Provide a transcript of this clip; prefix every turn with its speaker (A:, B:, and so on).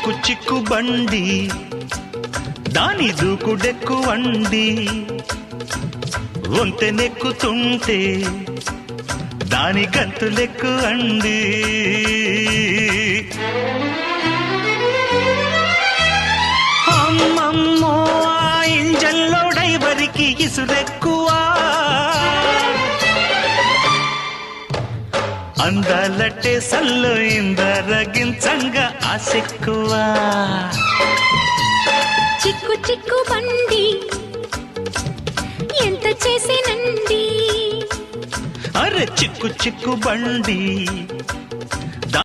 A: చిక్కు చిక్కు బండి దాని దూకుడెక్కువండి వంతెనెక్కుతుంటే దాని గంతులెక్కు అండి అమ్మమ్మో ఆ ఇంజన్లో డ్రైవరికి ఇసురెక్కువా అందాలట్టే సల్లో ఇందరగించంగా ఆసెక్కువా
B: చిక్కు చిక్కు బండి ఎంత చేసేనండి
A: అరే చిక్కు చిక్కు బండి